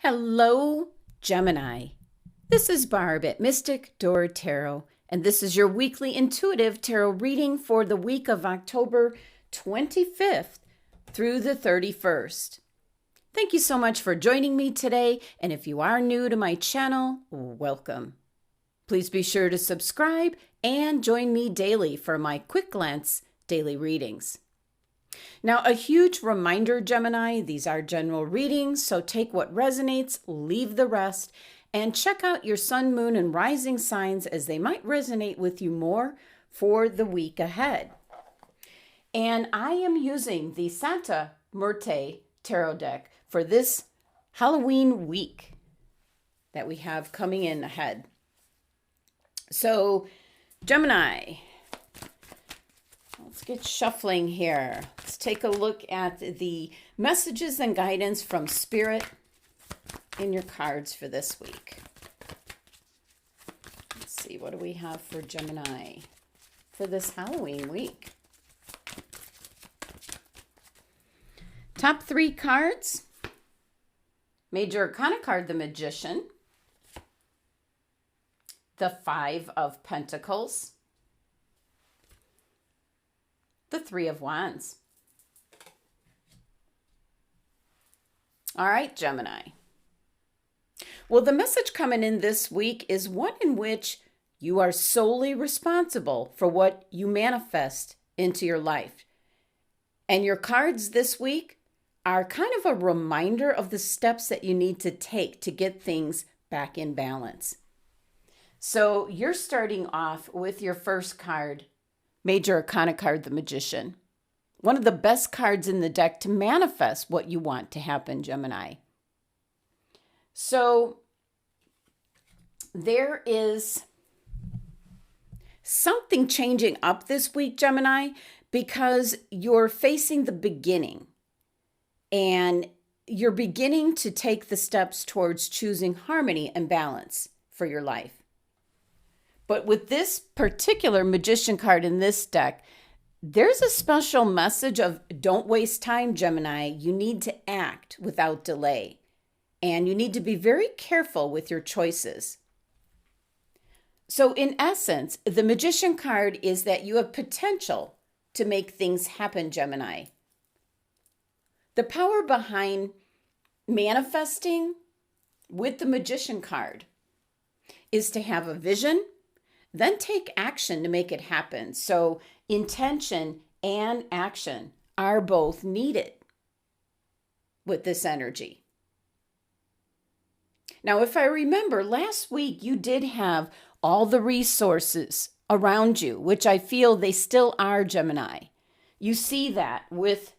Hello, Gemini. This is Barb at Mystic Door Tarot, and this is your weekly intuitive tarot reading for the week of October 25th through the 31st. Thank you so much for joining me today, and if you are new to my channel, welcome. Please be sure to subscribe and join me daily for my quick glance daily readings. Now, a huge reminder, Gemini, these are general readings, so take what resonates, leave the rest, and check out your sun, moon, and rising signs as they might resonate with you more for the week ahead. And I am using the Santa Muerte tarot deck for this Halloween week that we have coming in ahead. So, Gemini, let's get shuffling here. Let's take a look at the messages and guidance from Spirit in your cards for this week. Let's see, what do we have for Gemini for this Halloween week? Top three cards. Major Arcana card, the Magician. The Five of Pentacles. The Three of Wands. All right, Gemini. Well, the message coming in this week is one in which you are solely responsible for what you manifest into your life. And your cards this week are kind of a reminder of the steps that you need to take to get things back in balance. So you're starting off with your first card, Major Arcana card, the Magician. One of the best cards in the deck to manifest what you want to happen, Gemini. So there is something changing up this week, Gemini, because you're facing the beginning and you're beginning to take the steps towards choosing harmony and balance for your life. But with this particular Magician card in this deck, there's a special message of don't waste time, Gemini. You need to act without delay. And you need to be very careful with your choices. So in essence, the Magician card is that you have potential to make things happen, Gemini. The power behind manifesting with the Magician card is to have a vision, then take action to make it happen. So intention and action are both needed with this energy. Now, if I remember, last week you did have all the resources around you, which I feel they still are, Gemini. You see that with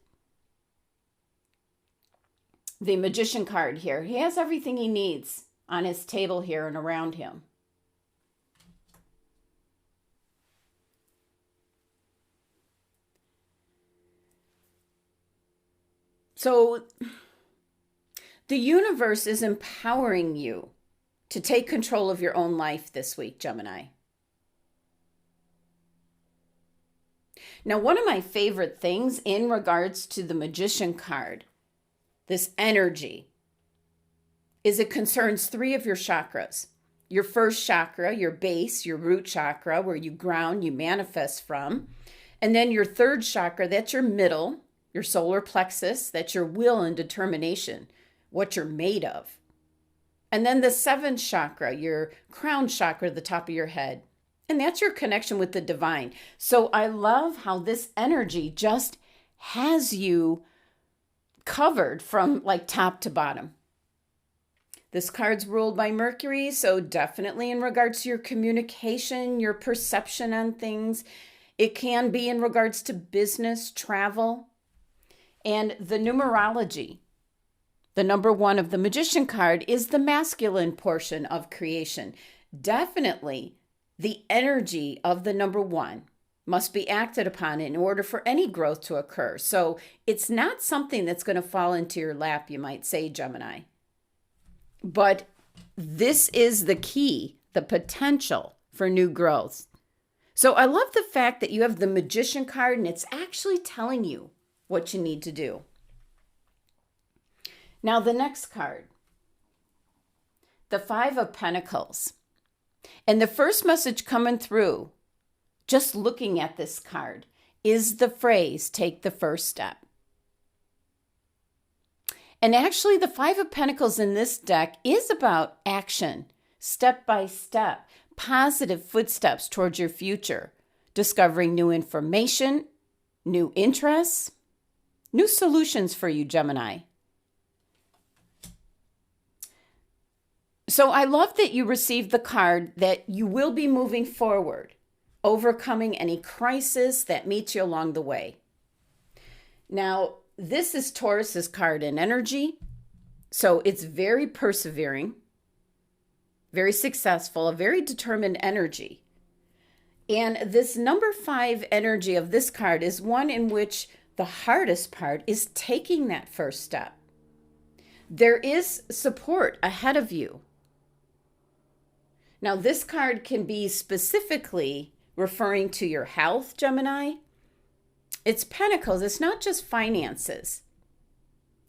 the Magician card here. He has everything he needs on his table here and around him. So the universe is empowering you to take control of your own life this week, Gemini. Now, one of my favorite things in regards to the Magician card, this energy, is it concerns three of your chakras. Your first chakra, your base, your root chakra, where you ground, you manifest from. And then your third chakra, that's your middle, your solar plexus, that's your will and determination, what you're made of. And then the seventh chakra, your crown chakra, the top of your head. And that's your connection with the divine. So I love how this energy just has you covered from like top to bottom. This card's ruled by Mercury, so definitely in regards to your communication, your perception on things. It can be in regards to business, travel. And the numerology, the number one of the Magician card, is the masculine portion of creation. Definitely the energy of the number one must be acted upon in order for any growth to occur. So it's not something that's going to fall into your lap, you might say, Gemini. But this is the key, the potential for new growth. So I love the fact that you have the Magician card and it's actually telling you what you need to do. Now the next card, the Five of Pentacles. And the first message coming through, just looking at this card, is the phrase, take the first step. And actually, the Five of Pentacles in this deck is about action, step by step, positive footsteps towards your future, discovering new information, new interests, new solutions for you, Gemini. So I love that you received the card that you will be moving forward, overcoming any crisis that meets you along the way. Now, this is Taurus's card in energy, so it's very persevering, very successful, a very determined energy. And this number 5 energy of this card is one in which the hardest part is taking that first step. There is support ahead of you. Now, this card can be specifically referring to your health, Gemini. It's Pentacles. It's not just finances.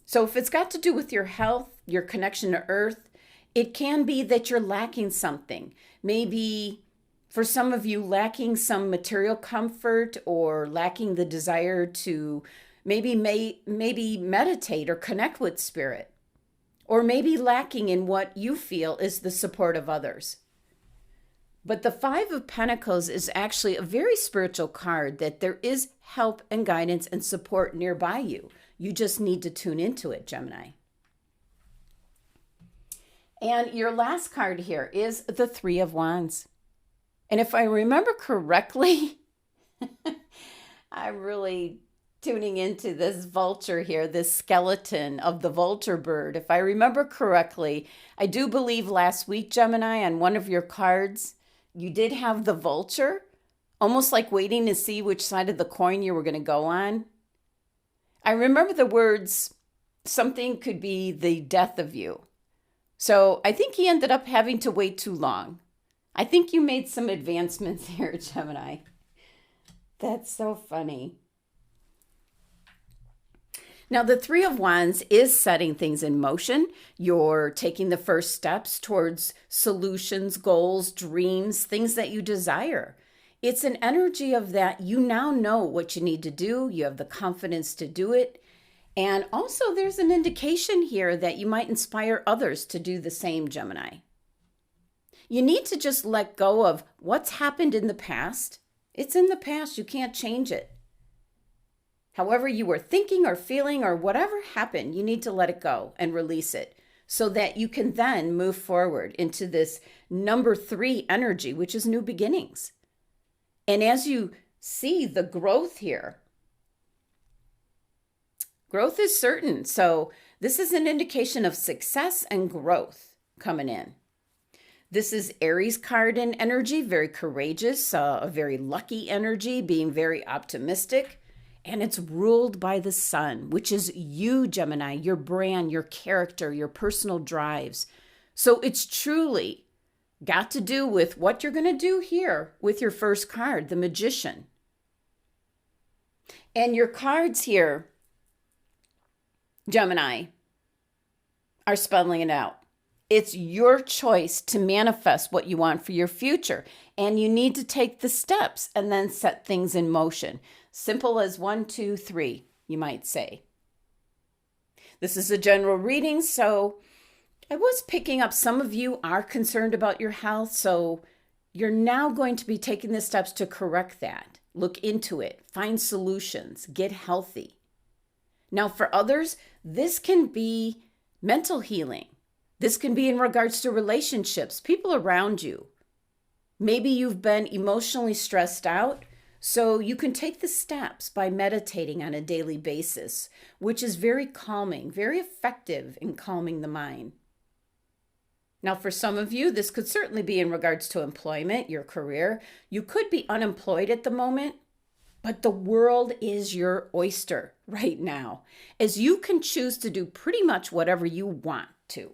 So if it's got to do with your health, your connection to Earth, it can be that you're lacking something. Maybe for some of you, lacking some material comfort or lacking the desire to maybe meditate or connect with spirit. Or maybe lacking in what you feel is the support of others. But the Five of Pentacles is actually a very spiritual card, that there is help and guidance and support nearby you. You just need to tune into it, Gemini. And your last card here is the Three of Wands. And if I remember correctly, I'm really tuning into this vulture here, this skeleton of the vulture bird. If I remember correctly, I do believe last week, Gemini, on one of your cards, you did have the vulture, almost like waiting to see which side of the coin you were going to go on. I remember the words, something could be the death of you. So I think he ended up having to wait too long. I think you made some advancements here, Gemini. That's so funny. Now, the Three of Wands is setting things in motion. You're taking the first steps towards solutions, goals, dreams, things that you desire. It's an energy of that you now know what you need to do. You have the confidence to do it. And also there's an indication here that you might inspire others to do the same, Gemini. You need to just let go of what's happened in the past. It's in the past. You can't change it. However you were thinking or feeling or whatever happened, you need to let it go and release it so that you can then move forward into this number 3 energy, which is new beginnings. And as you see the growth here, growth is certain. So this is an indication of success and growth coming in. This is Aries card in energy, very courageous, a very lucky energy, being very optimistic. And it's ruled by the sun, which is you, Gemini, your brand, your character, your personal drives. So it's truly got to do with what you're going to do here with your first card, the Magician. And your cards here, Gemini, are spelling it out. It's your choice to manifest what you want for your future. And you need to take the steps and then set things in motion. Simple as 1, 2, 3, you might say. This is a general reading, so I was picking up some of you are concerned about your health, so you're now going to be taking the steps to correct that. Look into it, find solutions, get healthy. Now for others, this can be mental healing. This can be in regards to relationships, people around you. Maybe you've been emotionally stressed out, so you can take the steps by meditating on a daily basis, which is very calming, very effective in calming the mind. Now, for some of you, this could certainly be in regards to employment, your career. You could be unemployed at the moment, but the world is your oyster right now, as you can choose to do pretty much whatever you want to,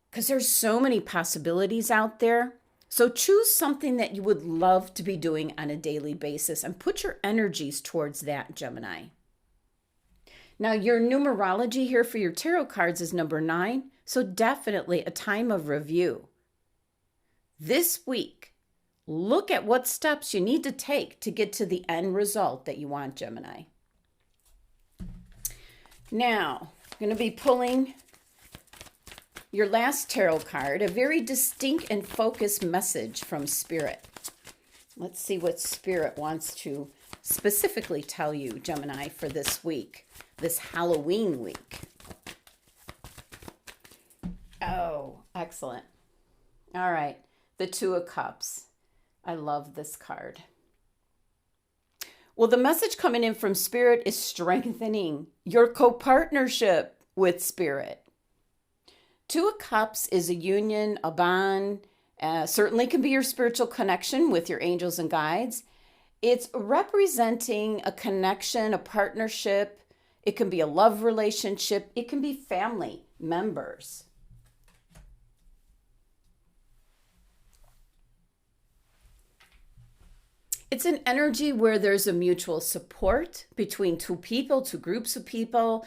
because there's so many possibilities out there. So choose something that you would love to be doing on a daily basis and put your energies towards that, Gemini. Now, your numerology here for your tarot cards is number 9, so definitely a time of review. This week, look at what steps you need to take to get to the end result that you want, Gemini. Now, I'm going to be pulling your last tarot card, a very distinct and focused message from Spirit. Let's see what Spirit wants to specifically tell you, Gemini, for this week, this Halloween week. Oh, excellent. All right, the Two of Cups. I love this card. Well, the message coming in from Spirit is strengthening your co-partnership with Spirit. Two of Cups is a union, a bond, certainly can be your spiritual connection with your angels and guides. It's representing a connection, a partnership. It can be a love relationship. It can be family members. It's an energy where there's a mutual support between two people, two groups of people,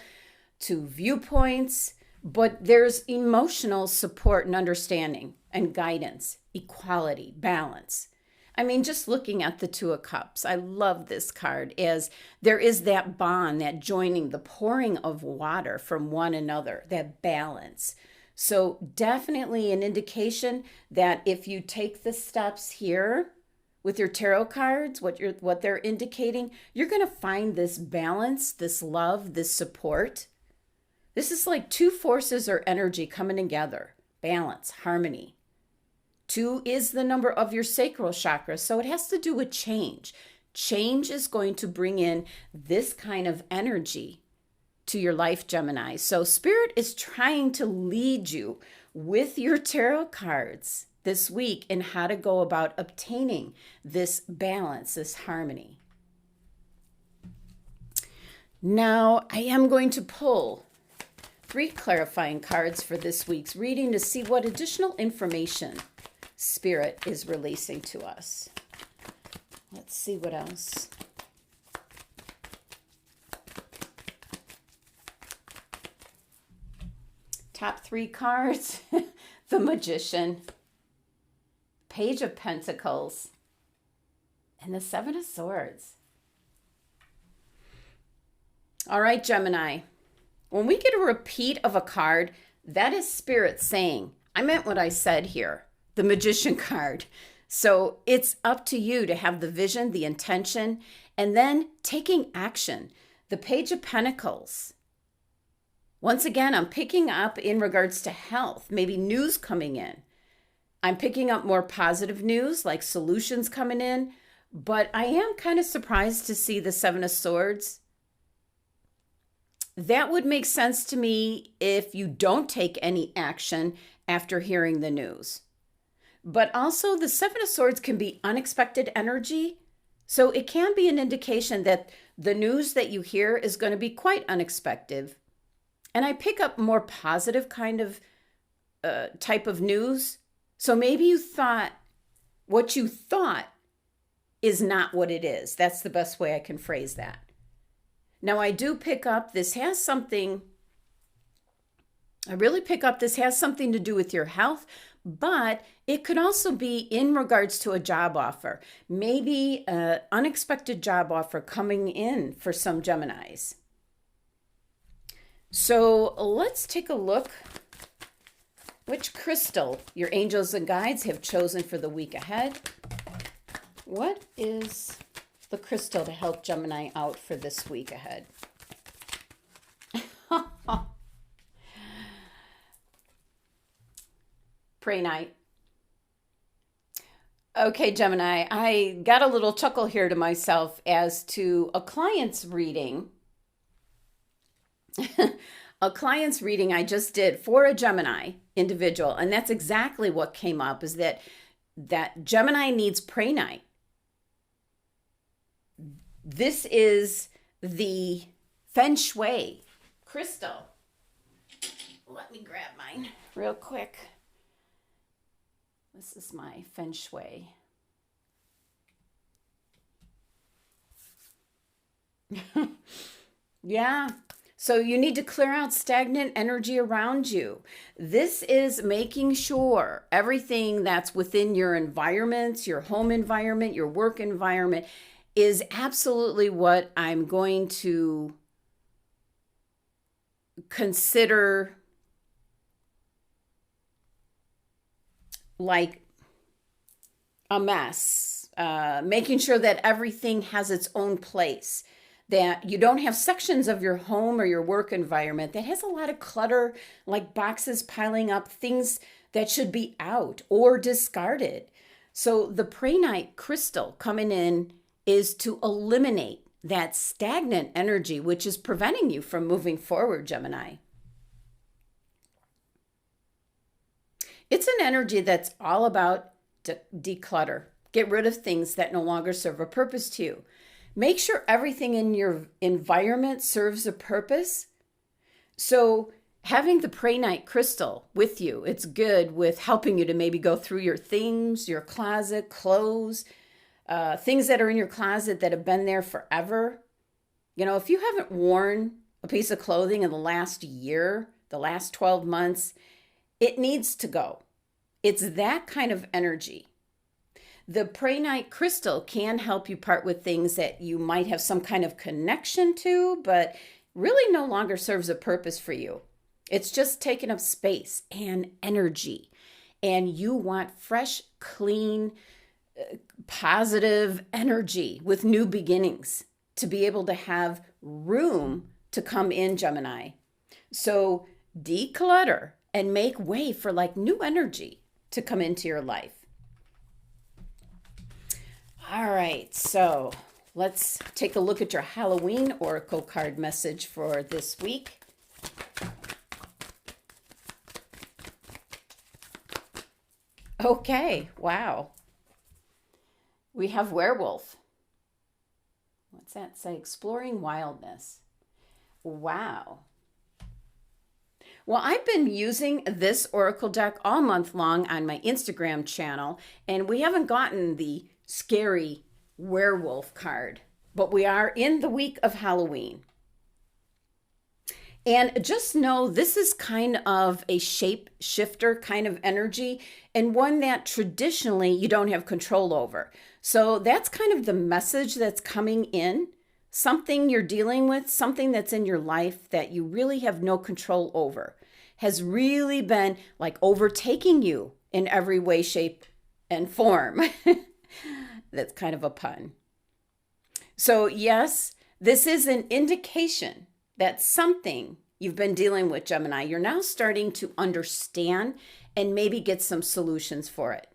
two viewpoints, but there's emotional support and understanding and guidance, equality, balance. I mean, just looking at the Two of Cups, I love this card as there is that bond, that joining, the pouring of water from one another, that balance. So definitely an indication that if you take the steps here with your tarot cards, what they're indicating, you're going to find this balance, this love, this support. This is like two forces or energy coming together. Balance, harmony. 2 is the number of your sacral chakra, so it has to do with change. Change is going to bring in this kind of energy to your life, Gemini. So Spirit is trying to lead you with your tarot cards this week in how to go about obtaining this balance, this harmony. Now, I am going to pull 3 clarifying cards for this week's reading to see what additional information Spirit is releasing to us. Let's see what else. Top 3 cards, the Magician, Page of Pentacles, and the 7 of Swords. All right, Gemini. When we get a repeat of a card, that is Spirit saying, I meant what I said here, the Magician card. So it's up to you to have the vision, the intention, and then taking action. The Page of Pentacles. Once again, I'm picking up in regards to health, maybe news coming in. I'm picking up more positive news, like solutions coming in, but I am kind of surprised to see the 7 of Swords. That would make sense to me if you don't take any action after hearing the news. But also the 7 of Swords can be unexpected energy. So it can be an indication that the news that you hear is going to be quite unexpected. And I pick up more positive kind of type of news. So maybe you thought what you thought is not what it is. That's the best way I can phrase that. Now, I do pick up, this has something to do with your health, but it could also be in regards to a job offer. Maybe an unexpected job offer coming in for some Geminis. So let's take a look which crystal your angels and guides have chosen for the week ahead. What is the crystal to help Gemini out for this week ahead? Pray night. Okay, Gemini, I got a little chuckle here to myself as to a client's reading. A client's reading I just did for a Gemini individual, and that's exactly what came up, is that Gemini needs pray night. This is the Feng Shui crystal. Let me grab mine real quick. This is my Feng Shui. Yeah, So you need to clear out stagnant energy around you. This is making sure everything that's within your environments, your home environment, your work environment, is absolutely what I'm going to consider like a mess, making sure that everything has its own place, that you don't have sections of your home or your work environment that has a lot of clutter, like boxes piling up, things that should be out or discarded. So the prehnite crystal coming in is to eliminate that stagnant energy, which is preventing you from moving forward, Gemini. It's an energy that's all about declutter. Get rid of things that no longer serve a purpose to you. Make sure everything in your environment serves a purpose. So having the prehnite crystal with you, it's good with helping you to maybe go through your things, your closet, clothes, things that are in your closet that have been there forever. You know, if you haven't worn a piece of clothing in the last year, the last 12 months, it needs to go. It's that kind of energy. The prehnite crystal can help you part with things that you might have some kind of connection to, but really no longer serves a purpose for you. It's just taking up space and energy. And you want fresh, clean, positive energy with new beginnings to be able to have room to come in, Gemini. So declutter and make way for like new energy to come into your life. All right, so let's take a look at your Halloween Oracle card message for this week. Okay, wow. We have werewolf. What's that say? Exploring wildness. Wow. Well, I've been using this Oracle deck all month long on my Instagram channel, and we haven't gotten the scary werewolf card, but we are in the week of Halloween. And just know this is kind of a shape shifter kind of energy, and one that traditionally you don't have control over. So that's kind of the message that's coming in. Something you're dealing with, something that's in your life that you really have no control over, has really been like overtaking you in every way, shape, and form. That's kind of a pun. So yes, this is an indication that something you've been dealing with, Gemini, you're now starting to understand and maybe get some solutions for it.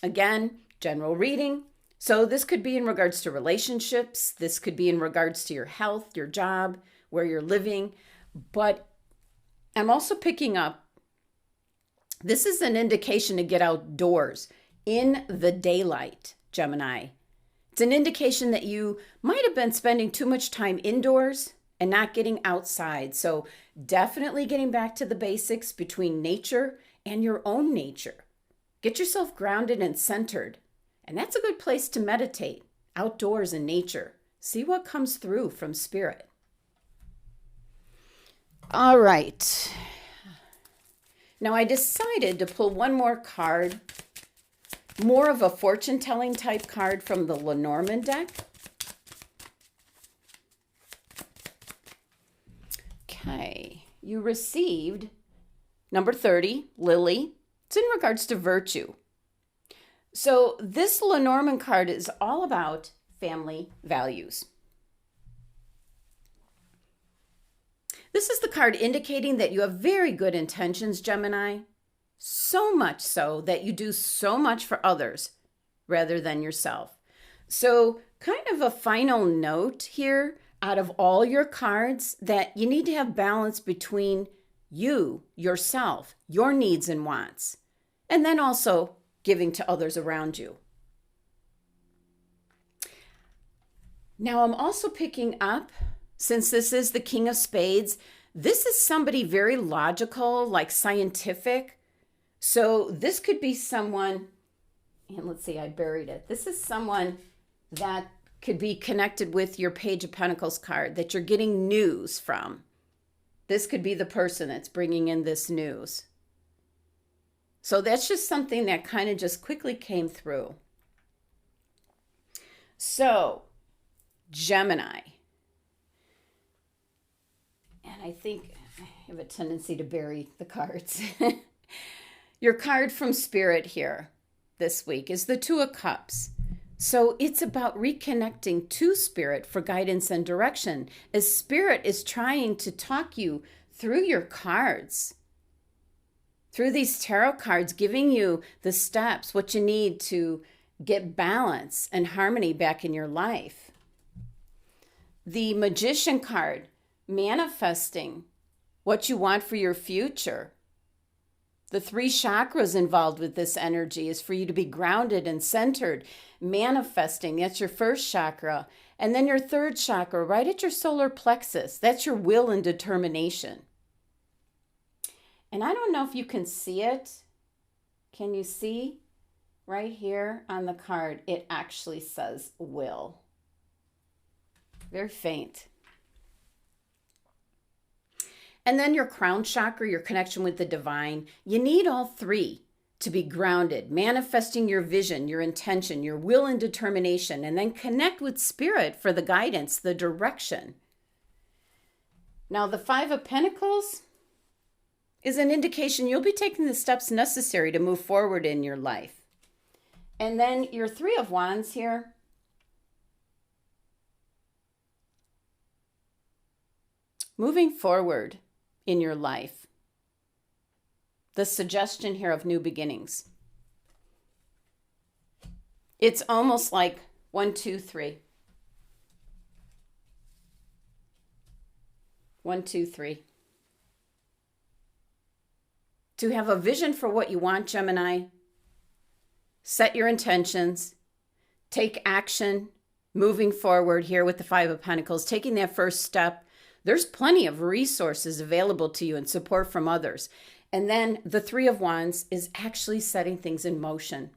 Again, general reading. So this could be in regards to relationships. This could be in regards to your health, your job, where you're living. But I'm also picking up, this is an indication to get outdoors in the daylight, Gemini. It's an indication that you might have been spending too much time indoors and not getting outside. So definitely getting back to the basics between nature and your own nature. Get yourself grounded and centered. And that's a good place to meditate, outdoors in nature. See what comes through from spirit. All right. Now I decided to pull one more card, more of a fortune-telling type card from the Lenormand deck. Okay, you received number 30, Lily. It's in regards to virtue. So this Lenormand card is all about family values. This is the card indicating that you have very good intentions, Gemini. So much so that you do so much for others rather than yourself. So kind of a final note here out of all your cards that you need to have balance between you, yourself, your needs and wants, and then also giving to others around you. Now I'm also picking up, since this is the King of Spades, this is somebody very logical, like scientific. So this could be someone, and let's see, I buried it. This is someone that could be connected with your Page of Pentacles card that you're getting news from. This could be the person that's bringing in this news. So that's just something that kind of just quickly came through. So, Gemini. And I think I have a tendency to bury the cards. Your card from Spirit here this week is the Two of Cups. So it's about reconnecting to Spirit for guidance and direction, as Spirit is trying to talk you through your cards, through these tarot cards, giving you the steps, what you need to get balance and harmony back in your life. The Magician card, manifesting what you want for your future. The 3 chakras involved with this energy is for you to be grounded and centered, manifesting. That's your first chakra. And then your third chakra, right at your solar plexus. That's your will and determination. And I don't know if you can see it. Can you see? Right here on the card, it actually says will. Very faint. And then your crown chakra, your connection with the divine. You need all 3 to be grounded, manifesting your vision, your intention, your will and determination, and then connect with Spirit for the guidance, the direction. Now, the 5 of Pentacles is an indication you'll be taking the steps necessary to move forward in your life. And then your 3 of Wands here. Moving forward in your life. The suggestion here of new beginnings. It's almost like 1, 2, 3. 1, 2, 3. To have a vision for what you want, Gemini. Set your intentions. Take action. Moving forward here with the 5 of Pentacles. Taking that first step. There's plenty of resources available to you and support from others. And then the 3 of Wands is actually setting things in motion.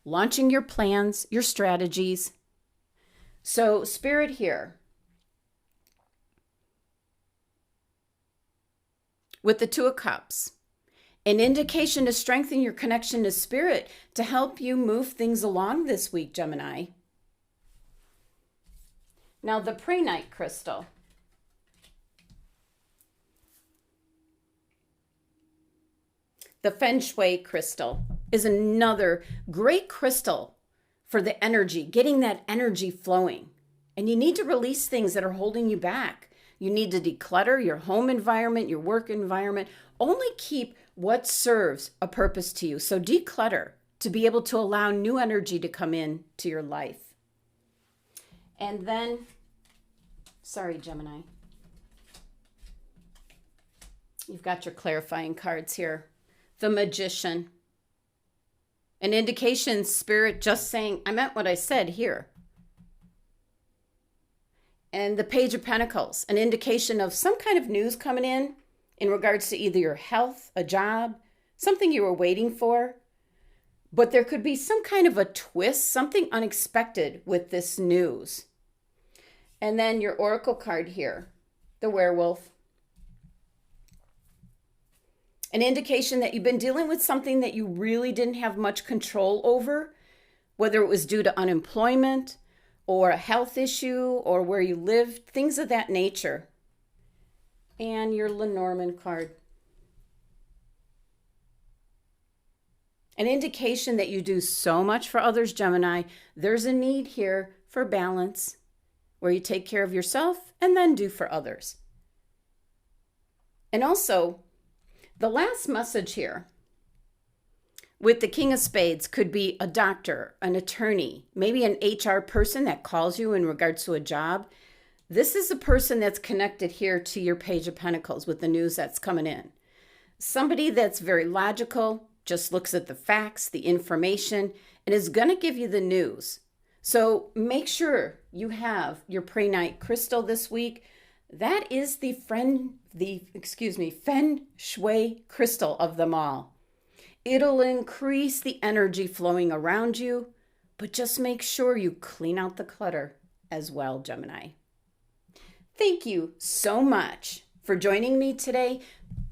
Launching your plans, your strategies. So Spirit here. With the 2 of Cups. An indication to strengthen your connection to Spirit to help you move things along this week, Gemini. Now the Prehnite crystal. The Feng Shui crystal is another great crystal for the energy, getting that energy flowing. And you need to release things that are holding you back. You need to declutter your home environment, your work environment. Only keep what serves a purpose to you. So declutter to be able to allow new energy to come in to your life. And then, sorry, Gemini. You've got your clarifying cards here. The Magician. An indication, Spirit just saying, I meant what I said here. And the Page of Pentacles, an indication of some kind of news coming in regards to either your health, a job, something you were waiting for. But there could be some kind of a twist, something unexpected with this news. And then your Oracle card here, the Werewolf. An indication that you've been dealing with something that you really didn't have much control over, whether it was due to unemployment or a health issue or where you lived, things of that nature. And your Lenormand card. An indication that you do so much for others, Gemini. There's a need here for balance, where you take care of yourself and then do for others. And also, the last message here with the King of Spades could be a doctor, an attorney, maybe an HR person that calls you in regards to a job. This is a person that's connected here to your Page of Pentacles with the news that's coming in. Somebody that's very logical, just looks at the facts, the information, and is going to give you the news. So make sure you have your Prehnite crystal this week. That is the Feng Shui crystal of them all. It'll increase the energy flowing around you, but just make sure you clean out the clutter as well, Gemini. Thank you so much for joining me today.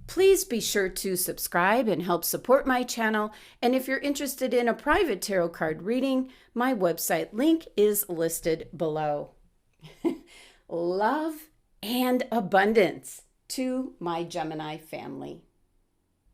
Please be sure to subscribe and help support my channel. And if you're interested in a private tarot card reading, my website link is listed below. Love and abundance to my Gemini family.